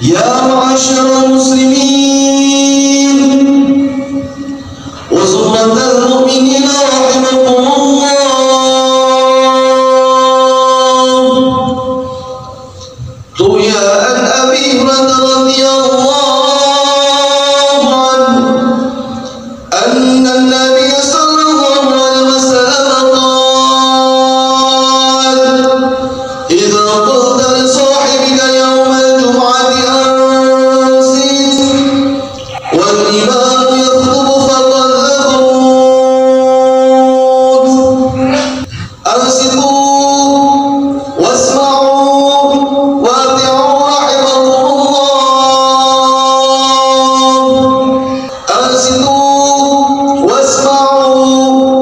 Ya ma'asyiral muslimin wa zumratal mu'minina rahimakumullah. Ruya an Abi Hurairah radhiyallahu anhu anna an-nabiy sallallahu alaihi wasallam qala idza qulta li sahibika yawm al-jum'ati ansit wal imam yakhutubu faqad ansitu wasma'u wa'ti'u rahimakumullah. Ansitu wasma'u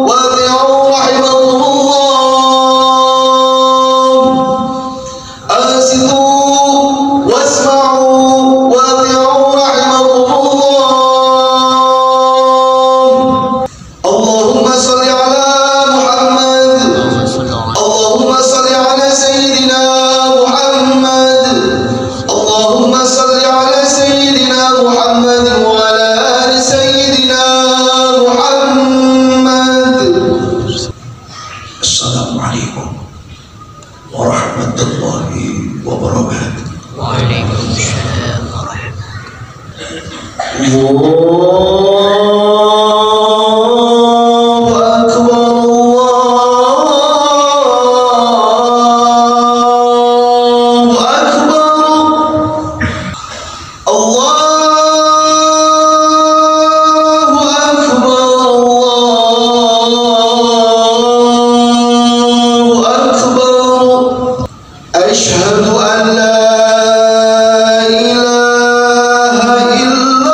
wa'ti'u rahimakumullah. Ansitu wasma'u wa'ti'u rahimakumullah. Allahumma shalli ala Muhammad. Allahumma shalli ala sayyidina Muhammad. Allahumma shalli ala sayyidina Muhammad wa ala ali sayyidina Muhammad. Assalamualaikum warahmatullahi wabarakatuh. Waalaikumsalam warahmatullahi Allahu akbar, Allahu akbar, Allahu akbar. Asyhadu an la ilaha illallah.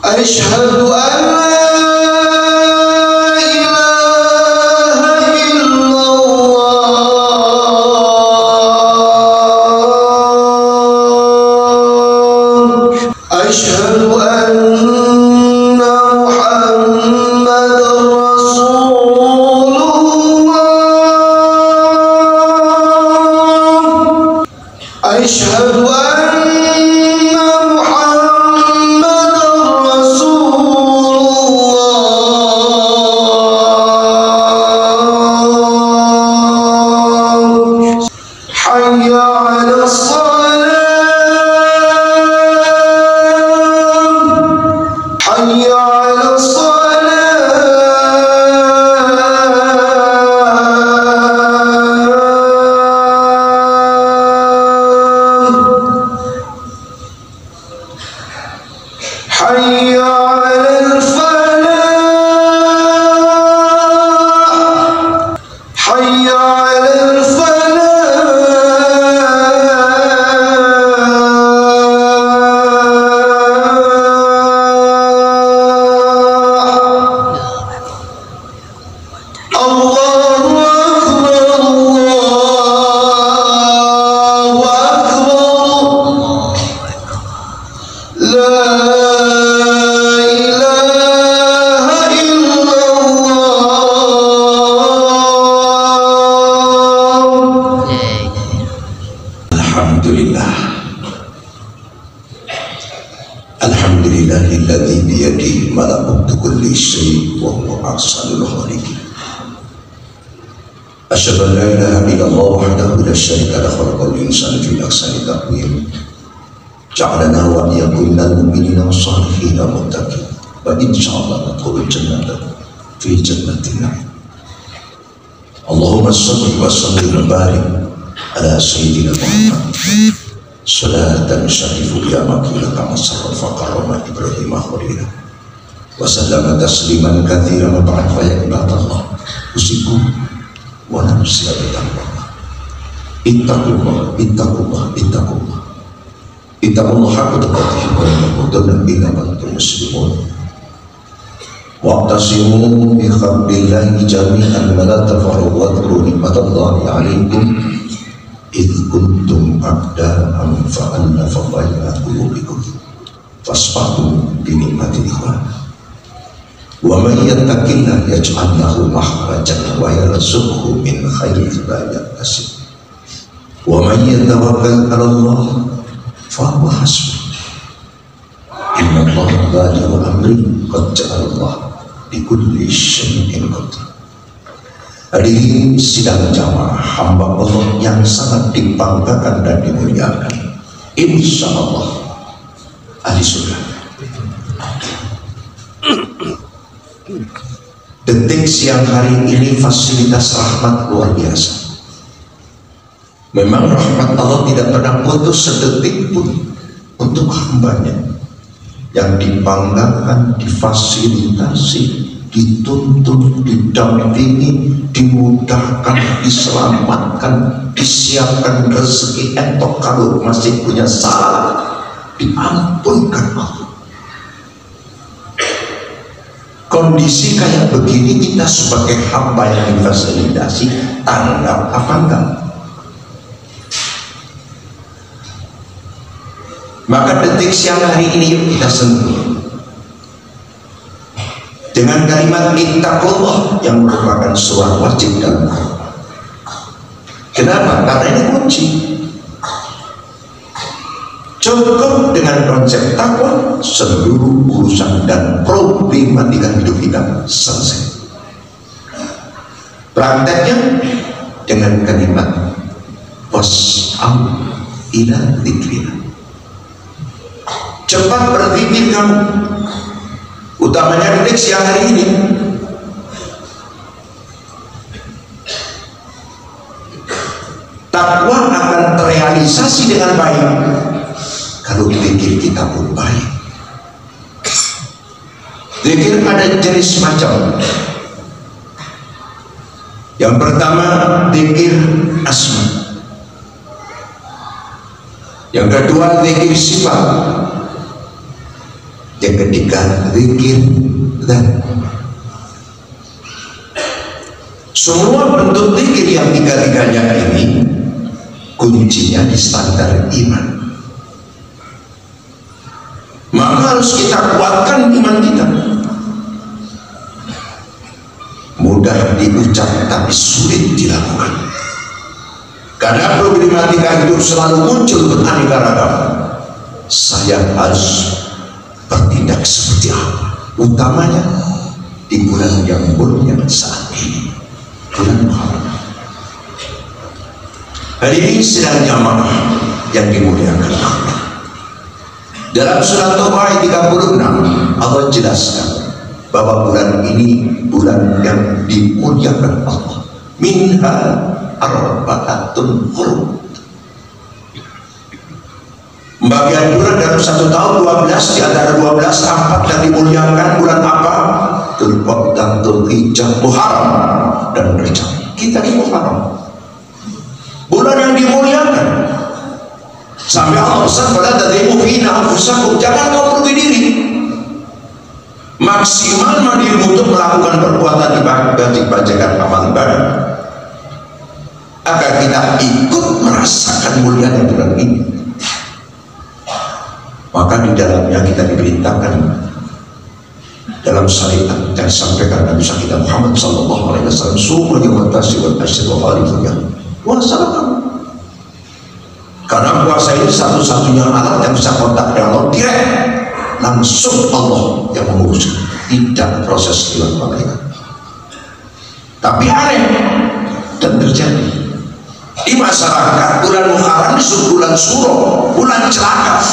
Asyhadu an la ilaha illallah. Asyhadu anna Muhammadar Rasulullah. Asyhadu anna Muhammadar Rasulullah. Hayya 'alas salam. Hayya 'alas salam. Hayya 'alal falah. Hayya 'alal falah. Allahu akbar, Allahu akbar. La ilaha illallah. Alhamdulillah. Alhamdulillahilladzi biyadihi malakutu kulli syai' wa huwa ahsanul khaliqin. Asyhadu an la ilaha illallah wahdahu la syarika lahu khalaqal insana fi ahsani taqwim. Ja'alana wa iyyakum minal mu'minina was-salihina muttaqin. Wa insyaallah nadkhulul jannata fi jannatin na'im. Allahumma shalli wa sallim wa barik ala sayyidina Muhammad. Salatan syarifu ya makila kama sabar faqarrama Ibrahim khalila. Wa sallama tasliman katsiran wa ba'd fa ya ibadallah. Usiku wa nafsi bittaqwa. Ittaqullah, ittaqullah, ittaqullah. Ittaqullah haqqa tuqatih wa la tamutunna illa wa antum muslimun. Wa'tasimu bi hablillahi jami'an wa la tafarraqu wa dhkuru ni'matallahi 'alaikum idh kuntum a'da'an fa'alafa baina qulubikum fasbatu bi ni'mati ikhwan. Wa may yattaqillah yaj'al lahu makhrajan wa yarzuqhu min haitsu la yahtasib. Wa may yatawakkal 'ala Allah fa huwa hasbuh. Inna Allaha balighu amri qad ja'ala Allah bi kulli syai'in qadir. Hadirin sidang jamaah hamba Allah yang sangat dibanggakan dan dimuliakan, insya Allah ahli surga. Detik siang hari ini fasilitas rahmat luar biasa. Memang rahmat Allah tidak pernah putus sedetik pun untuk hambanya yang dibanggakan, difasilitasi, dituntun, didampingi, dimudahkan, diselamatkan, disiapkan rezeki entok kalau masih punya salah, diampunkan Allah. Kondisi kayak begini kita sebagai hamba yang difasilitasi tanggap apa enggak? Maka detik siang hari ini yuk kita sentuh dengan kalimat ittaqullah yang merupakan suara wajib dalam Al-Quran. Kenapa? Karena ini kunci. Cukup dengan konsep takwa, seluruh urusan dan problematika hidup kita selesai. Prakteknya dengan kalimat was'au ila dzikrina. Cepat berzikir kamu, utamanya detik siang hari ini. Takwa akan terrealisasi dengan baik kalau zikir kita pun baik. Zikir ada jenis macam. Yang pertama zikir asma, yang kedua zikir sifat, yang ketiga zikir dan semua bentuk zikir yang tiga-tiganya ini kuncinya di standar iman. Maka harus kita kuatkan iman kita. Mudah diucap tapi sulit dilakukan. Karena problematika hidup selalu muncul beraneka ragam. Saya harus bertindak seperti apa? Utamanya di bulan yang mulia saat ini, bulan Muharram. Hari ini sedang jamaah yang dimuliakan Allah. Dalam surat Taubah ayat 36 Allah jelaskan bahwa bulan ini bulan yang dimuliakan Allah. Minha arba'atun hurum. Bagian bulan dalam satu tahun 12, di antara 12 4 yang dimuliakan. Bulan apa? Dzulqa'dah, Dzulhijjah, Muharram dan Rajab. Kita di Muharram, bulan yang dimuliakan. Sampai Allah pesan pada tadimu fina anfusakum, jangan kau merugi diri, maksimal dirimu untuk melakukan perbuatan ibadah, bacakan amal ibadah, agar kita ikut merasakan mulianya bulan ini. Maka di dalamnya kita diperintahkan dalam syariat yang disampaikan Nabi kita Muhammad SAW, sumul yawmat tasi wal asyir wa khalifah puasalah. Karena puasa ini satu-satunya alat yang bisa kontak dengan Allah direct, langsung Allah yang mengurus, tidak proses lewat malaikat. Tapi aneh dan terjadi di masyarakat, bulan Muharram disebut bulan suro, bulan celaka.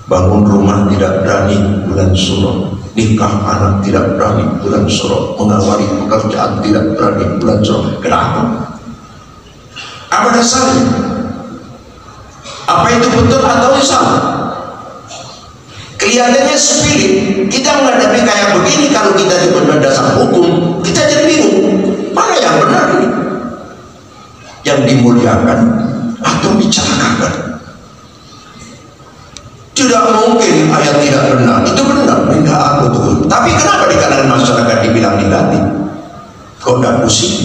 Bangun rumah tidak berani, bulan suro. Nikah anak tidak berani, bulan suro. Mengawali pekerjaan tidak berani, bulan suro. Kenapa? Apa dasarnya? Apa itu betul atau salah? Kelihatannya sepilih. Kita menghadapi kayak begini, kalau kita di dasar hukum, kita jadi bingung. Mana yang benar ini? Yang dimuliakan atau dicelakakan? Tidak mungkin ayat tidak benar. Itu benar, tidak betul. Tapi kenapa di kalangan masyarakat dibilang negatif? Kok tidak pusing?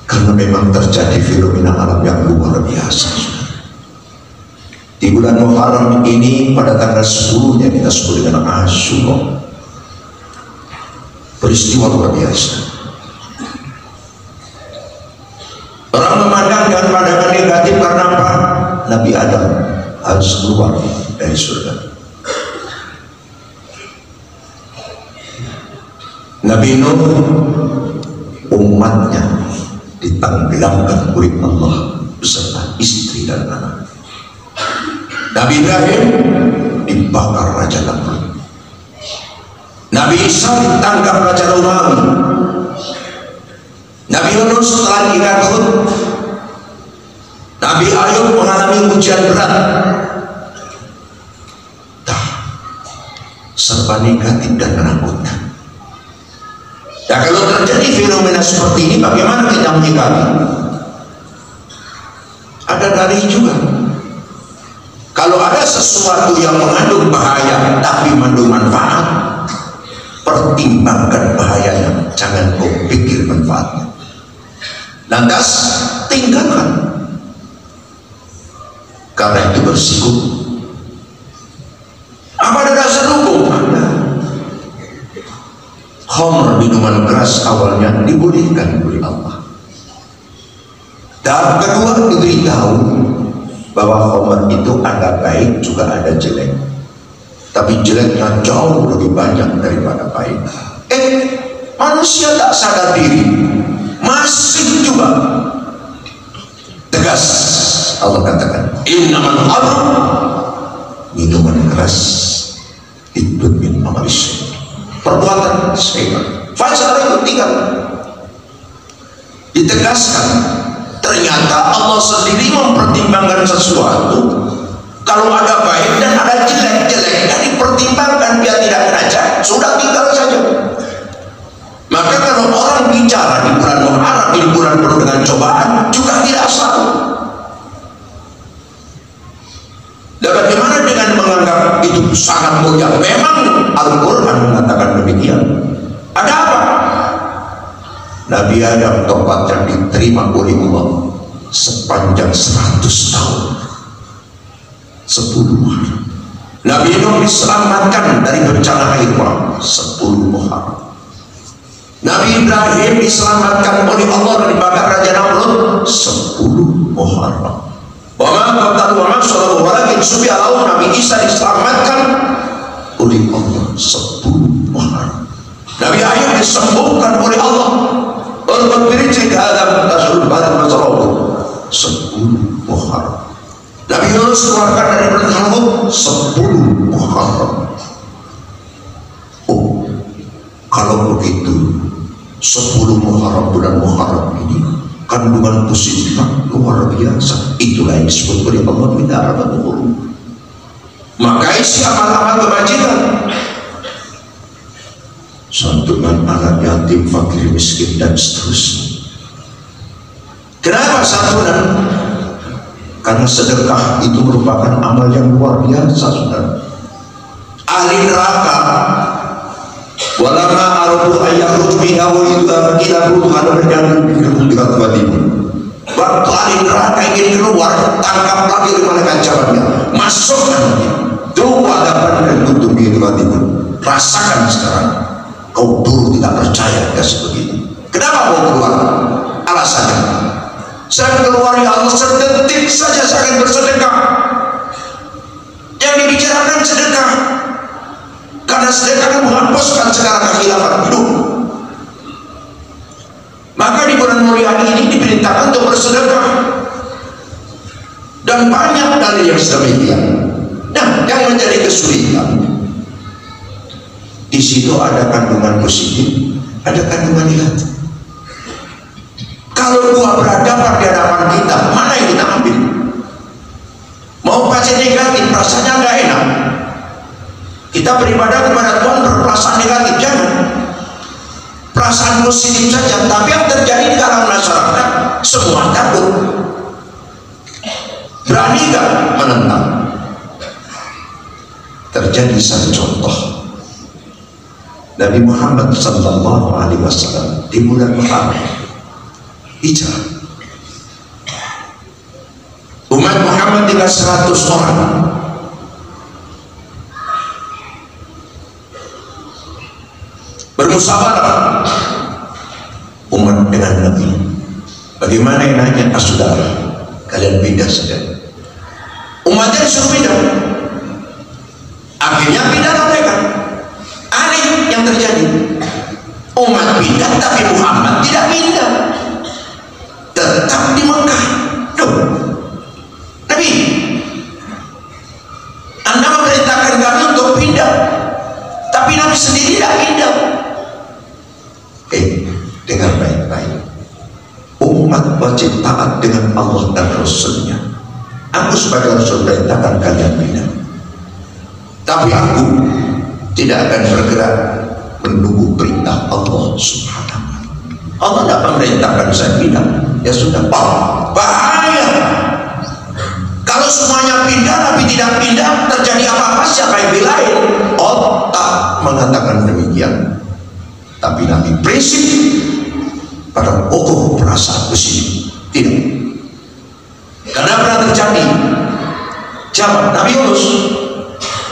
Karena memang terjadi fenomena alam yang luar biasa. Di bulan Muharram ini pada tanggal 10-nya kita sebut dengan Asyura. Peristiwa luar biasa. Orang memandangkan pandangan negatif karena apa? Nabi Adam harus keluar dari surga. Nabi Nuh umatnya ditenggelamkan oleh Allah beserta istri dan anak. Nabi Ibrahim dibakar Raja Namrud. Nabi Isa ditangkap Raja Romawi. Nabi Yunus setelah ikan Hud. Nabi Ayub mengalami ujian berat. Serba negatif dan menakutkan. Nah, kalau terjadi fenomena seperti ini, bagaimana kita menyikapi? Ada dari juga. Kalau ada sesuatu yang mengandung bahaya tapi mengandung manfaat, pertimbangkan bahayanya, jangan kau pikir manfaatnya. Lantas tinggalkan. Karena itu bersiko. Apa ada dasar hukum? Ada. Khamr, minuman keras, awalnya dibolehkan oleh Allah. Dan kedua diberitahu bahwa khamr itu ada baik juga ada jelek. Tapi jeleknya jauh lebih banyak daripada baik. Manusia tak sadar diri, masih juga tegas Allah katakan, innamal khamr, minuman keras itu min amal syaitan, perbuatan syaitan. Fajr itu tinggal ditegaskan. Ternyata Allah sendiri mempertimbangkan sesuatu. Kalau ada baik dan ada jelek-jeleknya dipertimbangkan biar tidak kena, sudah tinggal saja. Maka kalau orang bicara di bulan Muharram, di bulan penuh dengan cobaan, juga tidak salah. Dan bagaimana dengan menganggap itu sangat mulia? Memang Al-Quran mengatakan demikian. Ada apa? Nabi Adam tempatnya diterima oleh Allah sepanjang 100 tahun, 10 hari. Nabi Nuh diselamatkan dari bencana air bah 10 Muharram. Nabi Ibrahim diselamatkan oleh Allah dari bakar Raja Namrud 10 Muharram. Nabi Isa diselamatkan oleh Allah 10 Muharram. Nabi Ayub disembuhkan oleh Allah. Untuk bercerita Adam tasul badan masalah 10 Muharram. Nabi Yunus keluarkan dari perut 10 Muharram. Oh, kalau begitu 10 Muharram, bulan Muharram ini kandungan positifnya luar biasa. Itulah yang disebut oleh Allah bila arabatul. Maka isi amal-amal kebajikan, santunan anak yatim, fakir, miskin, dan seterusnya. Kenapa santunan? Karena sedekah itu merupakan amal yang luar biasa, saudara. Ahli neraka, walama aradu ayyakhruj minha wa idza qila ruhana berjangan bikum biqatwatikum. Waktu ahli neraka ingin keluar, tangkap lagi oleh malaikat jabatnya, masukkan tuh hadapan dan tutup biqatwatikum. Rasakan sekarang. Kau dulu tidak percaya kasih begitu. Kenapa mau keluar? Alasannya, saya keluar ya Allah sedetik saja saya akan bersedekah. Yang dibicarakan sedekah, karena sedekah akan menghapuskan segala kekhilafan hidup. Maka di bulan mulia ini diperintahkan untuk bersedekah, dan banyak dalil yang sedemikian. Nah, yang menjadi kesulitan, di situ ada kandungan positif, ada kandungan negatif. Kalau dua berhadapan di hadapan kita, mana yang kita ambil? Mau pasti negatif, rasanya nggak enak. Kita beribadah kepada Tuhan berperasaan negatif, jangan. Perasaan positif saja. Tapi yang terjadi di dalam masyarakat, semua takut. Berani nggak menentang? Terjadi satu contoh. Nabi Muhammad sallallahu alaihi wasallam di bulan Muharram hijrah. Umat Muhammad tinggal 100 orang. Bermusyawarah umat dengan Nabi. Bagaimana enaknya saudara, kalian pindah saja. Umatnya disuruh pindah. Akhirnya pindah mereka. Aneh yang terjadi. Umat pindah tapi Muhammad tidak pindah. Tetap di Mekah. Duh. Nabi, Anda memerintahkan kami untuk pindah, tapi Nabi sendiri tidak pindah. Dengar baik-baik. Umat wajib taat dengan Allah dan Rasulnya. Aku sebagai Rasul perintahkan kalian pindah, tapi aku tidak akan bergerak menunggu perintah Allah Subhanahu. Allah tidak memerintahkan saya pindah, ya sudah. Bahaya kalau semuanya pindah, Nabi tidak pindah, terjadi apa-apa siapa yang belain? Otak mengatakan demikian, tapi Nabi prinsip pada pokok perasaan besi tidak. Karena pernah terjadi zaman Nabi Yunus,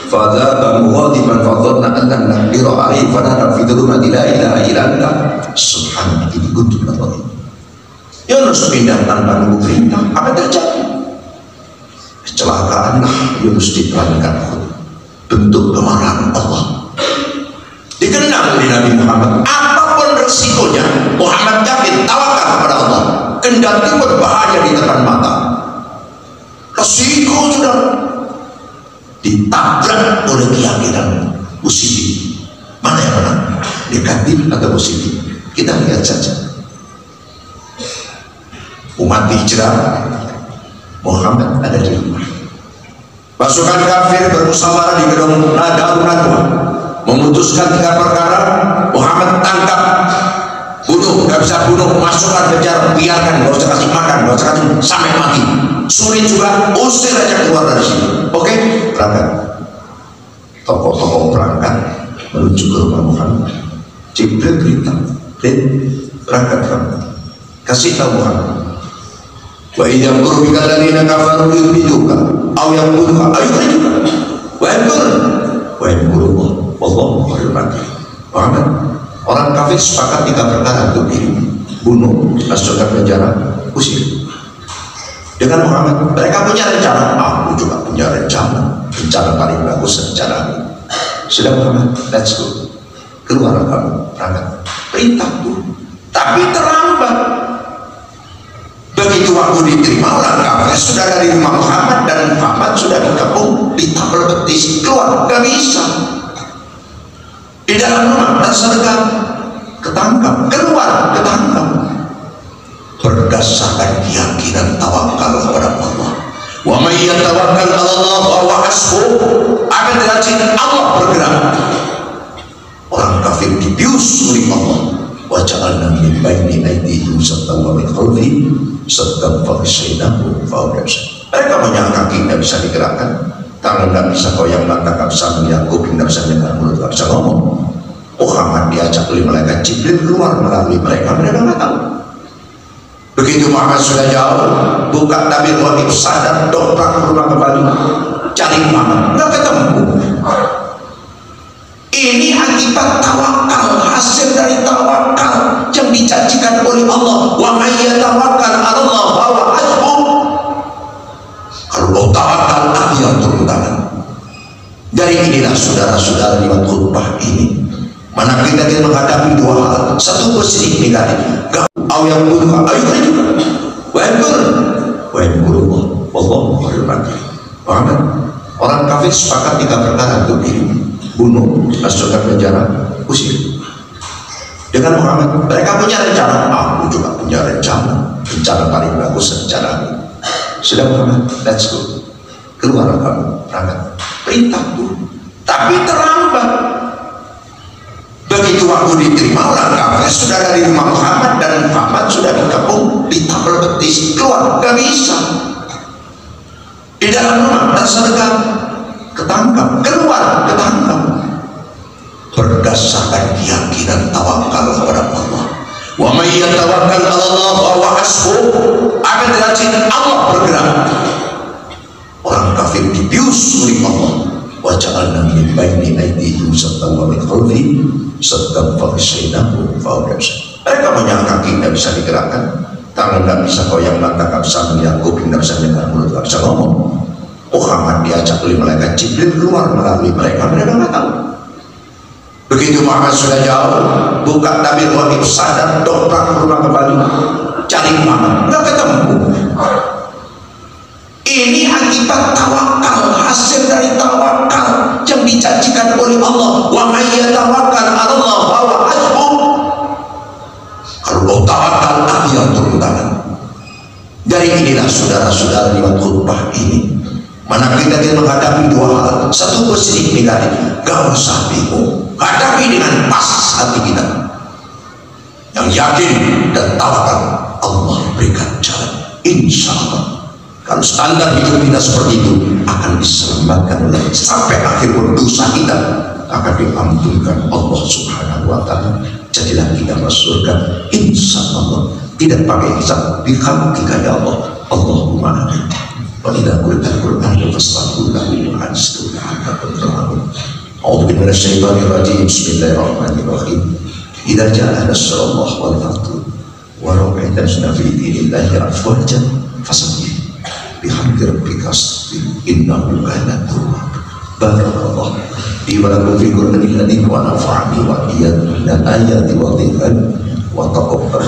fadzaba mughadiban fadhanna anna naqdiru alaihi fanada fi dhulumati la ilaha illa anta subhanaka inni kuntu minadh dhalimin. Yunus pindah tanpa nunggu perintah. Apa terjadi? Kecelakaanlah Yunus diterankan bentuk kemarahan Allah. Dikenal di Nabi Muhammad, apapun resikonya Muhammad yakin tawakal kepada Allah, kendati berbahaya di depan mata. Resiko sudah ditabrak oleh keyakinan positif. Mana yang menang? Negatif atau positif? Kita lihat saja. Umat hijrah, Muhammad ada di rumah. Pasukan kafir bermusyawarah di gedung Darun Nadwa, memutuskan 3 perkara. Muhammad tangkap, bunuh, gak bisa bunuh, masukkan penjara, biarkan, gak usah kasih makan, gak usah kasih sampai mati. Sulit juga, usir aja keluar dari sini. Oke, berangkat. Tokoh-tokoh berangkat menuju ke rumah Muhammad. Jibril beritahu, berangkat. Kasih tahu Muhammad, wa idza qurbi kalladzina kafaru yubiduka aw yaquluka ayyuka wa yaqulu wallahu khairul makirin. Muhammad, orang kafir sepakat 3 perkara untuk dirimu: bunuh, masukkan penjara, usir. Dengan Muhammad, mereka punya rencana. Aku juga punya rencana paling bagus rencana. Sudah Muhammad, let's go. Keluar kamu, berangkat. Perintah tuh, tapi terlambat. Begitu waktu diterima, orang kafir sudah dari rumah Muhammad dan Muhammad sudah dikepung, ditambal betis, keluar, gak bisa. Di dalam rumah tersergap, ketangkap, keluar, ketangkap. Berdasarkan keyakinan tawakal kepada Allah. Wa may yatawakkal 'ala Allah fa huwa hasbuh. Akan tetapi Allah bergerak. Orang kafir dibius oleh Allah. Wa ja'alna min baini aydihim saddan wa min khalfihim saddan fa aghshaynahum fa hum yabsirun. Mereka menyangka kaki tidak bisa digerakkan, tangan tidak bisa goyang, mata tidak bisa melihat, kuping tidak bisa mendengar, mulut tidak bisa ngomong. Muhammad diajak oleh malaikat Jibril keluar melalui mereka nggak tahu. Begitu Muhammad sudah jauh, buka tabir wajib, sadar, dobrak ke rumah kembali, cari Muhammad, nggak ketemu. Ini akibat tawakal, hasil dari tawakal yang dijanjikan oleh Allah. Wa may yatawakkal 'ala Allah fa huwa hasbuh. Kalau tawakal, aku yang turun tangan. Dari inilah saudara-saudara lewat khutbah ini, mana kita menghadapi 2 hal. Satu positif, negatif. Au yang buruk, ayo juga. Wa yaqulu wallahu khairul makirin. Muhammad, orang kafir sepakat 3 perkara untuk dirimu: bunuh, masukkan penjara, usir. Dengan Muhammad, mereka punya rencana. Aku juga punya rencana paling bagus rencana. Sudah Muhammad, let's go. Keluar kamu, berangkat. Perintah tuh, tapi terlambat. Begitu waktu diterima, orang kafir sudah dari rumah Muhammad dan Muhammad sudah dikepung, ditambal betis, keluar, gak bisa. Di dalam rumah tersergap, ketangkap, keluar, ketangkap. Berdasarkan keyakinan tawakal kepada Allah. Wa may yatawakkal 'ala Allah fa huwa hasbuh. Akan tetapi Allah bergerak. Orang kafir dibius oleh Allah. Wa ja'alna min baini aydihim saddan wa min khalfihim saddan fa ghasyaynahu fa hum la yubsirun. Mereka punya kaki tidak bisa digerakkan, tangan tidak bisa goyang, mata tidak bisa melihat, kuping tidak bisa dengar, mulut tidak bisa ngomong. Muhammad diajak oleh malaikat Jibril keluar melalui mereka nggak tahu. Begitu Muhammad sudah jauh, buka tabir wahib, sadar, dobrak ke rumah kembali, cari Muhammad, nggak ketemu. Ini akibat tawakal, hasil dari tawakal yang dijanjikan oleh Allah. Wa may yatawakkal 'ala Allah fa huwa hasbuh. Kalau tawakal, aku yang turun tangan. Dari inilah saudara-saudara lewat khutbah ini, mana kita menghadapi dua hal. Satu bersedih tadi, gak usah bingung, hadapi dengan pas hati kita yang yakin dan tawakal. Allah berikan jalan, insya Allah. Kalau standar hidup kita seperti itu, akan diselamatkan sampai akhir dosa kita akan diampunkan Allah Subhanahu wa Ta'ala. Jadilah kita masuk surga, insya Allah, tidak pakai hisab. Bihamdika ya Allah, Allahumma amin. Wa idza qulta al-Qur'an fastaghfir lahu wa astaghfir lahu. A'udzu billahi minasyaitonir rajim. Bismillahirrahmanirrahim. Idza ja'a nasrullah wal fath wa ra'aita fi dinillahi afwajan fasabbih bihamdi rabbika wastaghfir innahu kana tawwab. Barakallahu li wa lakum fil Qur'anil karim wa nafa'ani wa iyyakum minal ayati wa dhikr wa taqabbal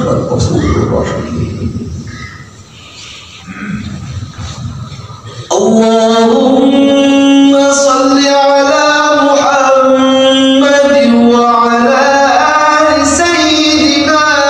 wal ghafurur rahim. Allahumma salli ala Muhammad wa ala ali sayyidina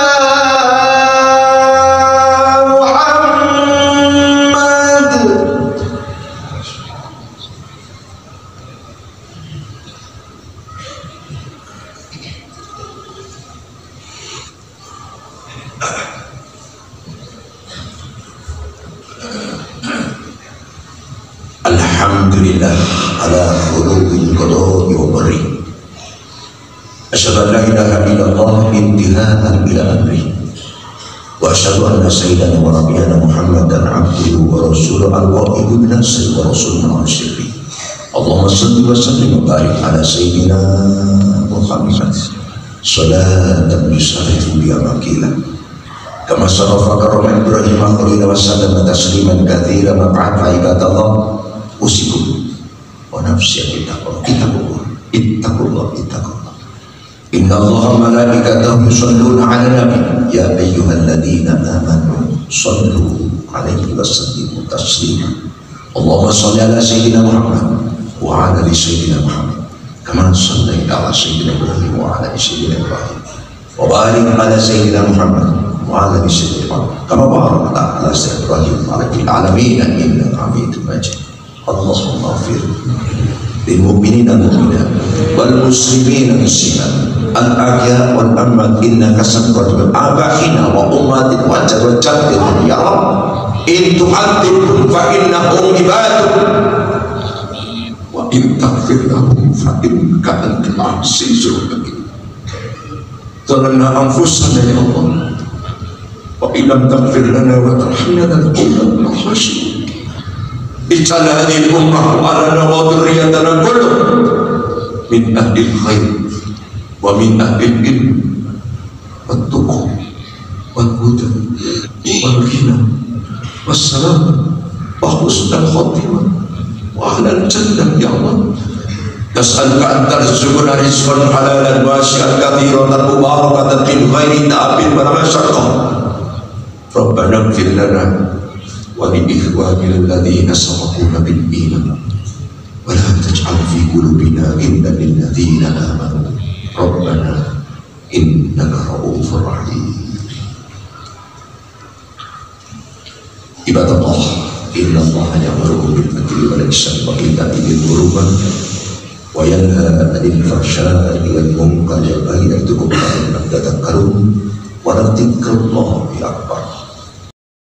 Alhamdulillah ala khuluqil qada'i wa barri. Asyhadu an la ilaha illallah intihaan ila amri. Wa asyhadu anna sayyidana wa nabiyana Muhammadan abduhu wa rasuluhu al-wa'idu min as-sirri wa rasuluna al-sirri. Allahumma salli wa sallim wa barik ala sayyidina Muhammad salatan yusarifu biha makila kama sarafa karama Ibrahim khalila wa sallama tasliman katsira ma ba'da ibadallah. Usikum wa nafsi ittaqullah inna allaha malaikatahu yusalluna ala nabi ya ayyuhalladzina amanu sallu alaihi wa sallimu taslima. Allahumma salli ala sayyidina Muhammad wa ala ali sayyidina Muhammad kama sallaita ala sayyidina Ibrahim wa ala ali sayyidina Ibrahim wa barik ala sayyidina Muhammad wa ala ali sayyidina Muhammad kama barakta ala sayyidina Ibrahim wa ala alamin innaka Hamidum Majid. Allahumma ighfir lil mu'minina mu'minat wal muslimina muslimat al ahya wal amwat innaka sami'un abahina wa ummatina wa jaddatina ya Rabb in tu'adzibhum fa innahum ibaduk wa in taghfir lahum fa innaka antal azizul hakim. Zalamna anfusana ya Allah wa in lam taghfir lana wa tarhamna lanakunanna minal khasirin. Ij'al hadhihi al-ummah wa lana wa dhurriyyatana kulluhum min ahli al-khair wa min ahli al-ilm wat tuqa wal huda wal ghina was salam wa husnul khatimah wa ahlal jannah ya Allah. Nas'aluka an tarzuqna rizqan halalan wasi'an katsiran mubarakatan min ghairi ta'abin wa masyaqqah. Rabbana ighfir lana wa li ikhwanina alladhina sabaquna bil iman wa la taj'al fi qulubina ghillan lil ladzina amanu rabbana innaka ra'ufur rahim. Ibadallah, inna allaha ya'muru bil adli wal ihsani wa ita'i dzil qurba wa yanha 'anil fahsya'i wal munkari wal baghi ya'idukum la'allakum tadhakkarun wa dzikrullahi akbar.